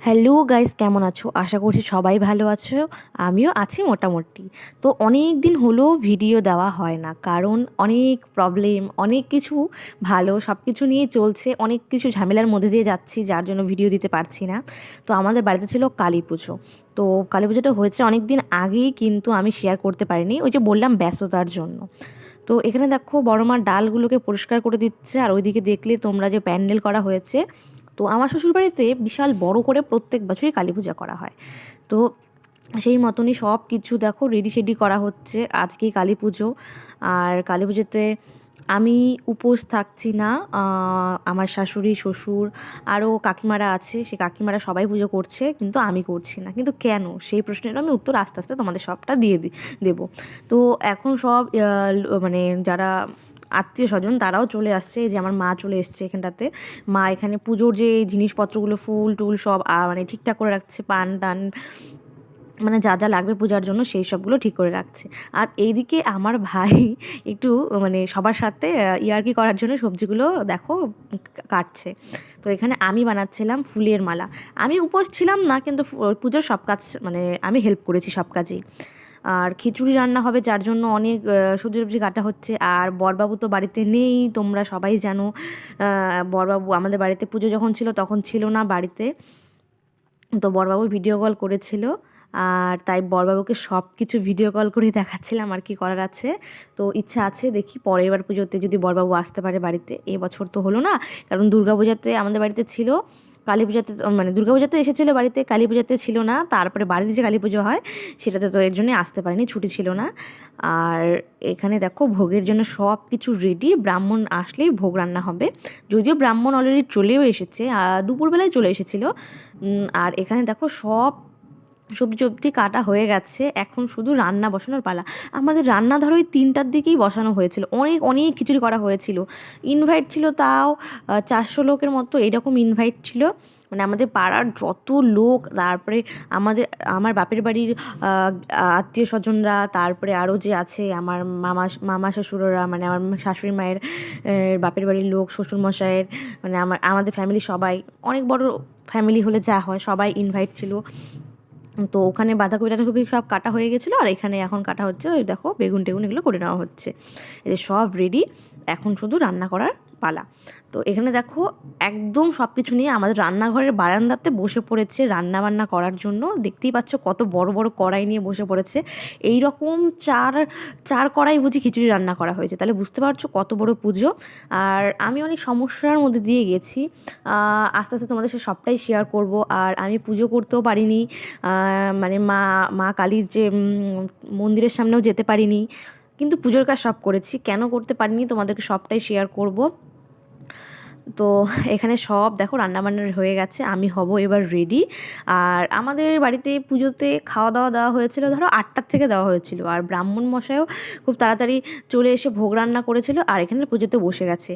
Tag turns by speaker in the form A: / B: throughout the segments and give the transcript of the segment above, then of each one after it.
A: Hello guys, কেমন আছো? আশা করছি সবাই ভালো আছো। আমিও আছি মোটামুটি। তো অনেক দিন হলো ভিডিও দেওয়া হয় না, কারণ অনেক প্রবলেম, অনেক কিছু ভালো সব কিছু নিয়ে চলছে, অনেক কিছু ঝামেলার মধ্যে দিয়ে যাচ্ছি, যার জন্য ভিডিও দিতে পারছি না। তো আমাদের বাড়িতে ছিল কালী পুজো। তো কালী পুজোটা হয়েছে অনেক দিন আগেই, কিন্তু আমি শেয়ার করতে পারিনি, ওই যে বললাম ব্যস্ততার জন্য। তো এখানে দেখো বড় মা ডালগুলোকে পরিষ্কার করে দিচ্ছে, আর ওইদিকে দেখলে তোমরা যে প্যান্ডেল করা হয়েছে। তো আমার শ্বশুরবাড়িতে বিশাল বড় করে প্রত্যেক বছরই কালী পূজা করা হয়। তো সেই মতনই সব কিছু দেখো রেডি শেডি করা হচ্ছে, আজকেই কালী পুজো। আর কালী পুজোতে আমি উপোস থাকছি না। আমার শাশুড়ি, শ্বশুর, আরও কাকিমারা আছে, সে কাকিমারা সবাই পুজো করছে, কিন্তু আমি করছি না। কিন্তু কেন, সেই প্রশ্নের আমি উত্তর আস্তে আস্তে তোমাদের সবটা দেবো। তো এখন সব মানে যারা আত্মীয় স্বজন তারাও চলে আসছে, এই যে আমার মা চলে এসছে এখানটাতে। মা এখানে পুজোর যে জিনিসপত্রগুলো, ফুল টুল সব মানে ঠিকঠাক করে রাখছে, পান টান মানে যা যা লাগবে পূজার জন্য সেই সবগুলো ঠিক করে রাখছে। আর এইদিকে আমার ভাই একটু মানে সবার সাথে ইয়ার্কি করার জন্য সবজিগুলো দেখো কাটছে। তো এখানে আমি বানাচ্ছিলাম ফুলের মালা। আমি উপোস ছিলাম না, কিন্তু পুজোর সব কাজ মানে আমি হেল্প করেছি সব কাজেই। আর খিচুড়ি রান্না হবে, যার জন্য অনেক সবজি টবজি কাটা হচ্ছে। আর বরবাবু তো বাড়িতে নেই, তোমরা সবাই জানো। বরবাবু আমাদের বাড়িতে পুজো যখন ছিল তখন ছিল না বাড়িতে। তো বড়বাবু ভিডিও কল করেছিল, আর তাই বড়বাবুকে সব কিছু ভিডিও কল করে দেখাচ্ছিলাম আর কি করার আছে। তো ইচ্ছা আছে, দেখি পরের বার পুজোতে যদি বড়বাবু আসতে পারে বাড়িতে। এবছর তো হলো না, কারণ দুর্গাপূজাতে আমাদের বাড়িতে ছিল, কালী পূজাতে মানে দুর্গাপূজাতে এসেছিলো বাড়িতে, কালী পূজাতে ছিল না। তারপরে বাড়িতে যে কালী পুজো হয় সেটাতে তো এর জন্যই আসতে পারিনি, ছুটি ছিল না। আর এখানে দেখো ভোগের জন্য সব কিছু রেডি, ব্রাহ্মণ আসলেই ভোগ রান্না হবে। যদিও ব্রাহ্মণ অলরেডি চলেও এসেছে, দুপুরবেলায় চলে এসেছিলো। আর এখানে দেখো সব সবজি টবজি কাটা হয়ে গেছে, এখন শুধু রান্না বসানোর পালা। আমাদের রান্না ধরো ওই 3টার দিকেই বসানো হয়েছিল, অনেক অনেক খিচুড়ি করা হয়েছিল। ইনভাইট ছিল তাও 400 লোকের মতো এরকম ইনভাইট ছিল, মানে আমাদের পাড়ার যত লোক। তারপরে আমার বাপের বাড়ির আত্মীয় স্বজনরা, তারপরে আরও যে আছে আমার মামা শ্বশুররা, মানে আমার শাশুড়ি মায়ের বাপের বাড়ির লোক, শ্বশুরমশাইয়ের, মানে আমাদের ফ্যামিলি সবাই, অনেক বড় ফ্যামিলি হলে যা হয় সবাই ইনভাইট ছিল। তো ওখানে বাঁধাকপি টাধাকপি সব কাটা হয়ে গেছিলো, আর এখানে এখন কাটা হচ্ছে, ওই দেখো বেগুন টেগুন এগুলো করে নেওয়া হচ্ছে। এই যে সব রেডি, এখন শুধু রান্না করার পালা। তো এখানে দেখো একদম সব কিছু নিয়ে আমাদের রান্নাঘরের বারান্দাতে বসে পড়েছে রান্না বান্না করার জন্য। দেখতেই পাচ্ছ কত বড় বড় কড়াই নিয়ে বসে পড়েছে। এই রকম চার চার কড়াই বুঝি খিচুড়ি রান্না করা হয়েছে, তাহলে বুঝতে পারছো কত বড় পুজো। আর আমি অনেক সমস্যার মধ্যে দিয়ে গেছি, আস্তে আস্তে তোমাদের সে সবটাই শেয়ার করব। আর আমি পুজো করতেও পারিনি, মানে মা মা কালীর যে মন্দিরের সামনেও যেতে পারিনি, কিন্তু পুজোর কাজ সব করেছি। কেন করতে পারিনি তোমাদেরকে সবটাই শেয়ার করব। তো এখানে সব দেখো রান্নাবান্নার হয়ে গেছে, আমি হব এবার রেডি। আর আমাদের বাড়িতে পুজোতে খাওয়া দাওয়া দেওয়া হয়েছিল ধরো 8টার থেকে দেওয়া হয়েছিল, আর ব্রাহ্মণ মশাইও খুব তাড়াতাড়ি চলে এসে ভোগ রান্না করেছিল, আর এখানে পুজোতে বসে গেছে।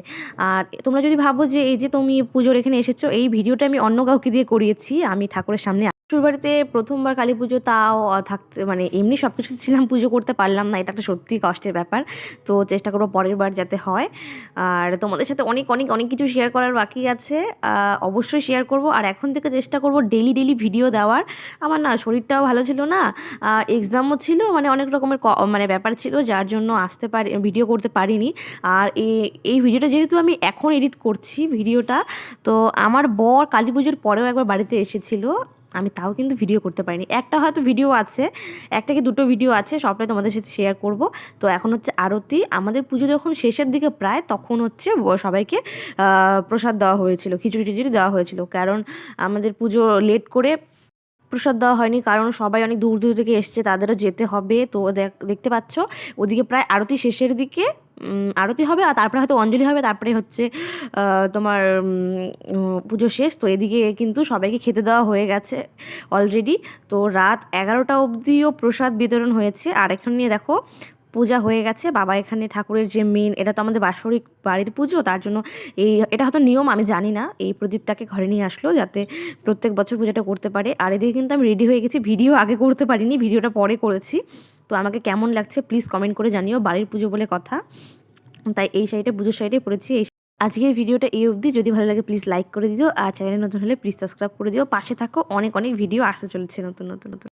A: আর তোমরা যদি ভাবো যে এই যে তুমি পুজোর এখানে এসেছো, এই ভিডিওটা আমি অন্য কাউকে দিয়ে করিয়েছি, আমি ঠাকুরের সামনে শ্বশুরবাড়িতে প্রথমবার কালী পুজো, তাও থাকতে মানে এমনি সব কিছু ছিলাম, পুজো করতে পারলাম না, এটা একটা সত্যি কষ্টের ব্যাপার। তো চেষ্টা করবো পরের বার যাতে হয়। আর তোমাদের সাথে অনেক অনেক অনেক কিছু শেয়ার করার বাকি আছে, অবশ্যই শেয়ার করব। আর এখন থেকে চেষ্টা করব ডেলি ডেলি ভিডিও দেওয়ার। আমার না শরীরটাও ভালো ছিল না, এক্সামও ছিল, মানে অনেক রকমের মানে ব্যাপার ছিল, যার জন্য ভিডিও করতে পারিনি। আর এই ভিডিওটা যেহেতু আমি এখন এডিট করছি ভিডিওটা, তো আমার বর কালী পুজোর পরেও একবার বাড়িতে এসেছিলো, আমি তাও কিন্তু ভিডিও করতে পারিনি। একটা হয়তো ভিডিও আছে, একটা কি দুটো ভিডিও আছে, সবটাই তোমাদের সাথে শেয়ার করব। তো এখন হচ্ছে আরতি, আমাদের পুজো যখন শেষের দিকে প্রায়, তখন হচ্ছে সবাইকে প্রসাদ দেওয়া হয়েছিল, খিচুড়ি টিচুড়ি দেওয়া হয়েছিল, কারণ আমাদের পুজো লেট করে প্রসাদ দেওয়া হয়নি, কারণ সবাই অনেক দূর দূর থেকে এসছে, তাদেরও যেতে হবে। তো দেখতে পাচ্ছ ওদিকে প্রায় আরতি শেষের দিকে, আরতি হবে, আর তারপরে হয়তো অঞ্জলি হবে, তারপরে হচ্ছে তোমার পুজো শেষ। তো এদিকে কিন্তু সবাইকে খেতে দেওয়া হয়ে গেছে অলরেডি। তো রাত 11টা অবধিও প্রসাদ বিতরণ হয়েছে। আর এখন নিয়ে দেখো পূজা হয়ে গেছে, বাবা এখানে ঠাকুরের যে মেন, এটা তো আমাদের বাৎসরিক বাড়ির পুজো, তার জন্য এটা হয়তো নিয়ম, আমি জানি না, এই প্রদীপটাকে ঘরে নিয়ে আসলো যাতে প্রত্যেক বছর পুজোটা করতে পারে। আর এদিকে কিন্তু আমি রেডি হয়ে গেছি, ভিডিও আগে করতে পারিনি, ভিডিওটা পরে করেছি। তো আমাকে কেমন লাগছে প্লিজ কমেন্ট করে জানিও, বাড়ির পুজো বলে কথা। তাই এই শাড়িটা পুজোর শাড়িটাই পরেছি। আজকের ভিডিওটা এই অবধি। যদি ভালো লাগে প্লিজ লাইক করে দিও, আর চ্যানেলে নতুন হলে প্লিজ সাবস্ক্রাইব করে দিও। পাশে থাকো, অনেক অনেক ভিডিও আসতে চলেছে নতুন নতুন নতুন।